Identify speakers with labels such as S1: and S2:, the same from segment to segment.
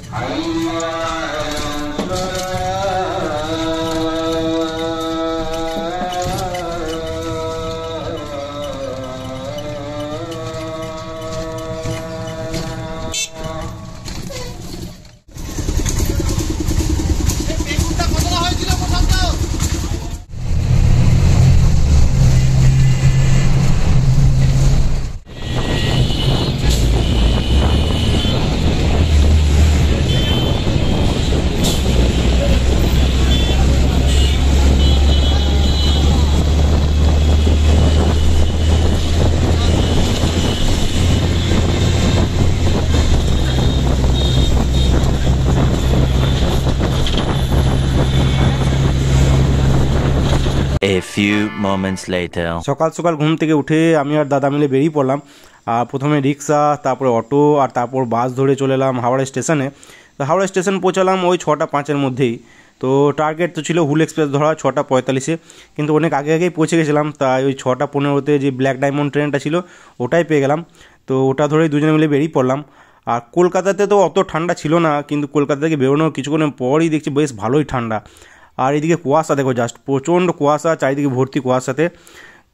S1: A few moments later.
S2: সকাল সকাল ঘুম থেকে উঠে আমি আর দাদা মিলে বেরিয়ে পড়লাম। আর প্রথমে রিক্সা, তারপরে অটো, আর তারপর বাস ধরে চলে এলাম হাওড়া স্টেশনে। তো হাওড়া স্টেশন পৌঁছালাম ওই 6:05-এর মধ্যেই। তো টার্গেট তো ছিল হুল এক্সপ্রেস ধরা 6:45-এ, কিন্তু অনেক আগে আগেই পৌঁছে গেছিলাম। তাই ওই 6:15-তে যে ব্ল্যাক ডায়মন্ড ট্রেনটা ছিল ওটাই পেয়ে গেলাম। তো ওটা ধরেই দুজনে মিলে বেরিয়ে পড়লাম। আর কলকাতাতে তো অত ঠান্ডা ছিল না, কিন্তু কলকাতা থেকে বেরোনোর কিছুক্ষণের পরই দেখছি বেশ ভালোই ঠান্ডা। আর এদিকে কুয়াশা দেখো, জাস্ট প্রচণ্ড কুয়াশা, চারিদিকে ভর্তি কুয়াশাতে।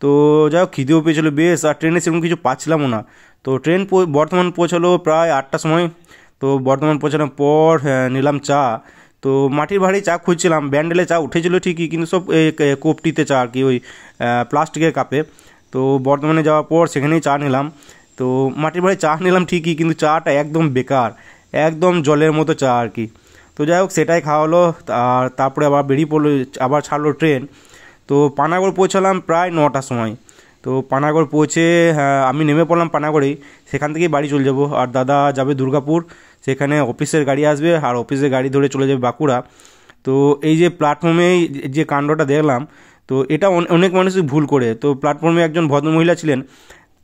S2: তো যাই হোক খিদেও পেয়েছিলো বেশ, আর ট্রেনে সেরকম কিছু পাচ্ছিলামও না। তো ট্রেন বর্ধমান পৌঁছালো প্রায় 8টার সময়। তো বর্ধমান পৌঁছানোর পর নিলাম চা। তো মাটির ভাঁড়ে চা খুঁজছিলাম, ব্যান্ডেলে চা উঠেছিল ঠিকই, কিন্তু সব কোপটিতে চা আর কি, ওই প্লাস্টিকের কাপে। তো বর্ধমানে যাওয়ার পর সেখানেই চা নিলাম। তো মাটির ভাঁড়ে চা নিলাম ঠিকই, কিন্তু চাটা একদম বেকার, একদম জলের মতো চা আর কি। তো যাই হোক সেটাই খাওয়া হলো। আর তারপরে আবার বেরিয়ে পড়লো, আবার ছাড়লো ট্রেন। তো পানাগড় পৌঁছালাম প্রায় 9টার সময়। তো পানাগড় পৌঁছে আমি নেমে পড়লাম পানাগড়েই, সেখান থেকেই বাড়ি চলে যাব। আর দাদা যাবে দুর্গাপুর, সেখানে অফিসের গাড়ি আসবে, আর অফিসের গাড়ি ধরে চলে যাবে বাঁকুড়া। তো এই যে প্ল্যাটফর্মেই যে কাণ্ডটা দেখলাম, তো এটা অনেক মানুষই ভুল করে। তো প্ল্যাটফর্মে একজন ভদ্রমহিলা ছিলেন,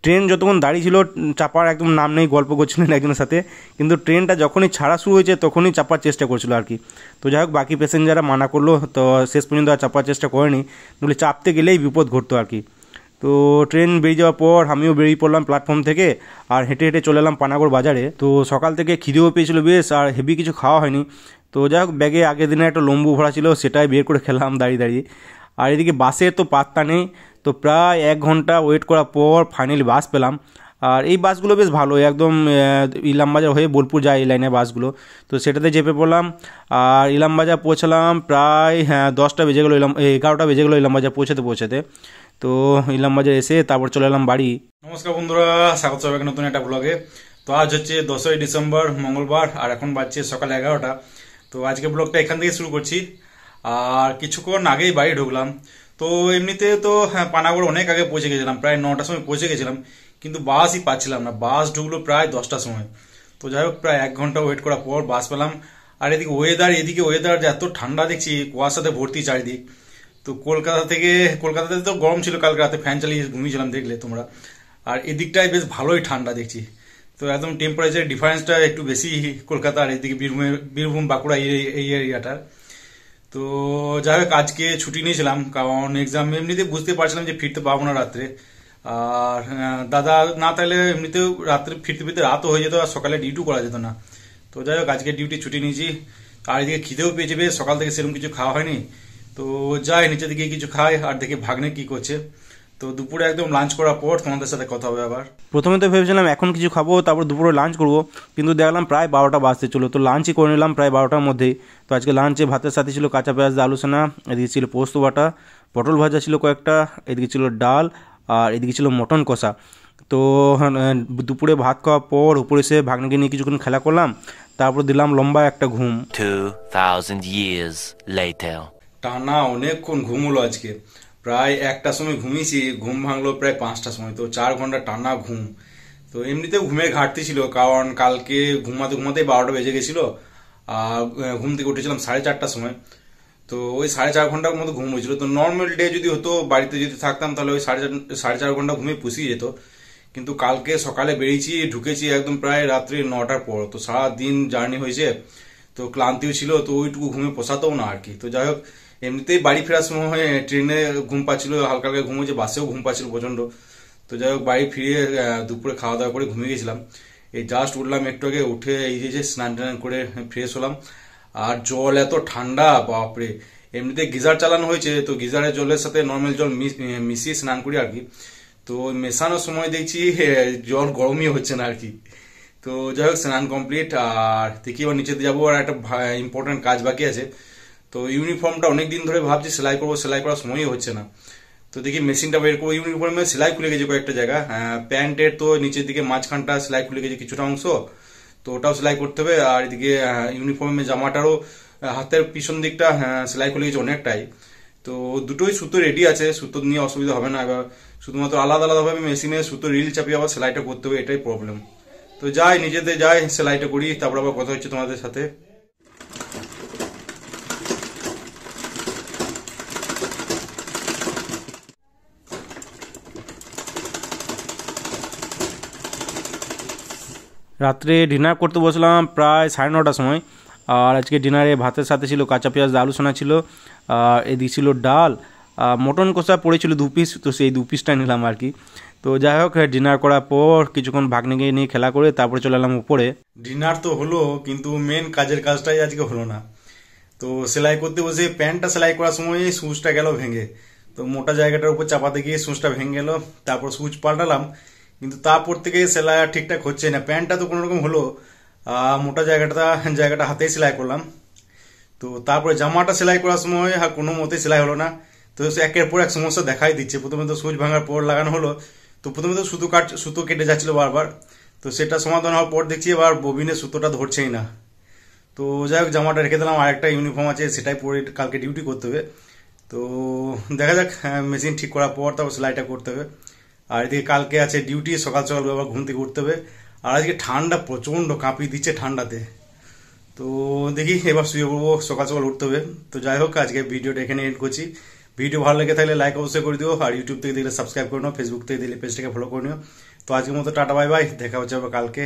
S2: ট্রেন যতক্ষণ দাঁড়িয়ে ছিল চাপার একদম নাম নেই, গল্প করছিলেন একজনের সাথে, কিন্তু ট্রেনটা যখনই ছাড়া শুরু হয়েছে তখনই চাপার চেষ্টা করছিল আর কি। তো যাই হোক বাকি প্যাসেঞ্জাররা মানা করলো, তো শেষ পর্যন্ত আর চাপার চেষ্টা করেনি, নইলে চাপতে গেলেই বিপদ ঘটতো আর কি। তো ট্রেন বেরিয়ে যাওয়ার পর আমিও বেরিয়ে পড়লাম প্ল্যাটফর্ম থেকে, আর হেঁটে হেঁটে চলে এলাম পানাগড় বাজারে। তো সকাল থেকে খিদেও পেয়েছিল বেশ, আর হেভি কিছু খাওয়া হয়নি। তো যাই হোক ব্যাগে আগের দিনে একটা লম্বু ভরা ছিল, সেটাই বের করে খেলাম দাঁড়িয়ে দাঁড়িয়ে। আর এদিকে বাসের তো পাত্তা নেই। তো প্রায় 1 ঘন্টা ওয়েট করার পর ফাইনালি বাস পেলাম। আর এই বাসগুলো বেশ ভালো, একদম ইলামবাজার হয়ে বোলপুর যায় এই লাইনের বাসগুলো। তো সেটাতে চেপে পড়লাম, আর ইলামবাজার পৌঁছালাম প্রায় 10টা বেজে গেলো, 11টা বেজে গেলো ইলামবাজার পৌঁছাতে। তো ইলামবাজার এসে তারপর চলে এলাম বাড়ি।
S3: নমস্কার বন্ধুরা, স্বাগত সবাইকে নতুন একটা ব্লগে। তো আজ হচ্ছে 10ই ডিসেম্বর মঙ্গলবার, আর এখন বাজছে সকাল 11টা। তো আজকে ব্লগটা এখান থেকে শুরু করছি। আর কিছুক্ষণ আগেই বাড়ি ঢুকলাম। তো এমনিতে তো পানাগড় অনেক আগে পৌঁছে গেছিলাম, প্রায় 9টার সময় পৌঁছে গেছিলাম, কিন্তু বাসই পাচ্ছিলাম না। বাস ঢুকলো প্রায় 10টার সময়। তো যাই হোক প্রায় 1 ঘন্টা ওয়েট করার পর বাস পেলাম। আর এদিকে ওয়েদার যে এত ঠান্ডা দেখছি, কুয়াশাতে ভর্তি চারিদিক। তো কলকাতাতে তো গরম ছিল, কালকে রাতে ফ্যান চালিয়ে ঘুমিয়েছিলাম দেখলে তোমরা। আর এদিকটায় বেশ ভালোই ঠান্ডা দেখছি। তো একদম টেম্পারেচার ডিফারেন্সটা একটু বেশি কলকাতা আর এদিকে বীরভূম বাঁকুড়া এই এরিয়াটার। তো যাই হোক আজকে ছুটি নিয়েছিলাম, কারণ এক্সাম এমনিতে বুঝতে পারছিলাম যে ফিরতে পারবো না রাত্রে। আর দাদা না তাহলে এমনিতেও রাত্রে ফিরতে রাতও হয়ে যেত, আর সকালে ডিউটি করা যেত না। তো যাই হোক আজকে ডিউটি ছুটি নিয়েছি। আর এদিকে খিদেও পেয়েছে বেশ, সকাল থেকে সেরকম কিছু খাওয়া হয়নি। তো যাই নিচের দিকে কিছু খাই, আর দেখি ভাগ্নে কি করছে। তো দুপুরে একদম লাঞ্চ করার পর তোমাদের সাথে কথা হবে আবার।
S2: প্রথমে তো ভেবেছিলাম এখন কিছু খাবো, তারপর দুপুরে লাঞ্চ করবো, কিন্তু দেখলাম প্রায় 12টা বাজতে চলো। তো লাঞ্চই করে নিলাম প্রায় 12টার মধ্যেই। তো আজকে লাঞ্চে ভাতের সাথে ছিল কাঁচা পেঁয়াজ দিয়ে আলু সেনা, এদিকে ছিল পোস্ত বাটা, পটল ভাজা ছিল কয়েকটা, এদিকে ছিল ডাল, আর এদিকে ছিল মটন কষা। তো দুপুরে ভাত খাওয়ার পর উপরে এসে ভাগ্নেকে নিয়ে কিছুক্ষণ খেলা করলাম, তারপর দিলাম লম্বা একটা ঘুম।
S1: 2000 years later.
S3: টানা অনেকক্ষণ ঘুম হলো আজকে, প্রায় 1টার সময় ঘুমিয়েছি, ঘুম ভাঙলো প্রায় 5টার সময়। তো 4 ঘন্টা টানা ঘুম। তো এমনিতেও ঘুমের ঘাটতি ছিল, কারণ কালকে ঘুমাতে 12টা বেজে গেছিল। আর ঘুম থেকে উঠেছিলাম 4:30টার সময়। তো ওই 4.5 ঘন্টার মতো ঘুম হয়েছিল। তো নর্মাল ডে যদি হতো, বাড়িতে যদি থাকতাম, তাহলে ওই 4.5 ঘন্টা ঘুমে পুষিয়ে যেত। কিন্তু কালকে সকালে ঢুকেছি একদম প্রায় রাত্রি 9টার পর। তো সারাদিন জার্নি হয়েছে, তো ক্লান্তিও ছিল, তো ওইটুকু ঘুমে পোষাতেও না আর কি। তো যাই হোক এমনিতেই বাড়ি ফেরার সময় ট্রেনে ঘুম পাচ্ছিল, হালকা হালকা ঘুম হয়েছে, বাসেও ঘুম পাচ্ছিল প্রচন্ড। তো যাই হোক বাড়ি ফিরে দুপুরে খাওয়া দাওয়া করে ঘুমিয়ে গেছিলাম। এই জাস্ট উঠলাম একটু আগে, উঠে এই যে স্নান টান করে ফ্রেশ হলাম। আর জল এত ঠান্ডা, বাপরে। এমনিতে গিজার চালানো হয়েছে, তো গিজারের জলের সাথে নর্মাল জল মিশিয়ে স্নান করি আর কি। তো মেশানোর সময় দেখছি জল গরমই হচ্ছে না আর কি। তো যাই হোক, স্নান কমপ্লিট। আর দেখি এবার নিচেতে যাবো, আর একটা ইম্পর্টেন্ট কাজ বাকি আছে। তো ইউনিফর্মটা অনেকদিন ধরে ভাবছি সেলাই করবো, সেলাই করার সময়ই হচ্ছে না। তো দেখি মেশিনটা বের করবো। ইউনিফর্মে সেলাই খুলে গেছে কয়েকটা জায়গা, প্যান্টের তো নিচের দিকে মাঝখানটা সেলাই খুলে গেছে কিছুটা অংশ, তো ওটাও সেলাই করতে হবে। আর এদিকে ইউনিফর্মের জামাটারও হাতের পিছন দিকটা সেলাই খুলে গেছে অনেকটাই। তো দুটোই সুতো রেডি আছে, সুতো নিয়ে অসুবিধা হবে না। এবার শুধুমাত্র আলাদা আলাদাভাবে মেশিনে সুতো রিল চাপিয়ে আবার সেলাইটা করতে হবে, এটাই প্রবলেম। তো যাই, নিজেতে যাই, সেলাইটা করি, তারপর আবার কথা হচ্ছে তোমাদের সাথে।
S2: রাত্রে ডিনার করতে বসলাম প্রায় 9:30টার সময়। আর আজকে ডিনারে ভাতের সাথে ছিল কাঁচা পেঁয়াজ আলু সোনা ছিল, আর এদিকে ছিল ডাল, মটন কষা পড়েছিল 2 পিস, তো সেই 2 পিসটা নিলাম আর কি। তো যাই হোক, ডিনার করার পর কিছুক্ষণ ভাগ্নিকে নিয়ে খেলা করে তারপরে চলে এলাম উপরে।
S3: ডিনার তো হলো, কিন্তু মেন কাজের কাজটাই আজকে হলো না। তো সেলাই করতে বসে প্যান্টটা সেলাই করার সময় সুচটা গেল ভেঙে। তো মোটা জায়গাটার উপর চাপাতে গিয়ে সুচটা ভেঙে গেল, তারপর সুচ পাল্টালাম, কিন্তু তারপর থেকে সেলাই আর ঠিকঠাক হচ্ছে না। প্যান্টটা তো কোনো রকম হলো, মোটা জায়গাটা হাতেই সেলাই করলাম। তো তারপরে জামাটা সেলাই করার সময় কোনো মতে সেলাই হলো না। তো একের পর এক সমস্যা দেখাই দিচ্ছে। প্রথমে তো সুচ ভাঙার পর লাগানো হলো, তো প্রথমে তো সুতো কেটে যাচ্ছিল বারবার। তো সেটা সমাধান হওয়ার পর দেখছি এবার ববিনের সুতোটা ধরছেই না। তো যাই হোক, জামাটা রেখে দিলাম, আরেকটা ইউনিফর্ম আছে সেটাই পরে কালকে ডিউটি করতে হবে। তো দেখা যাক, মেশিন ঠিক করার পর তারপর সেলাইটা করতে হবে। আর এদিকে কালকে আছে ডিউটি, সকাল সকাল আবার ঘুম থেকে উঠতে হবে। আর আজকে ঠান্ডা প্রচণ্ড, কাঁপিয়ে দিচ্ছে ঠান্ডাতে। তো দেখি এবার শুয়ে পড়বো, সকাল সকাল উঠতে হবে। তো যাই হোক, আজকে ভিডিওটা এখানে এন্ড করছি। ভিডিও ভালো লেগে থাকলে লাইক অবশ্যই করে দিও, আর ইউটিউব থেকে দেখলে সাবস্ক্রাইব করে নিও, ফেসবুক থেকে দেখলে পেজটাকে ফলো করে নিও। তো আজকের মতো টাটা, বাই বাই, দেখা হচ্ছে আবার কালকে।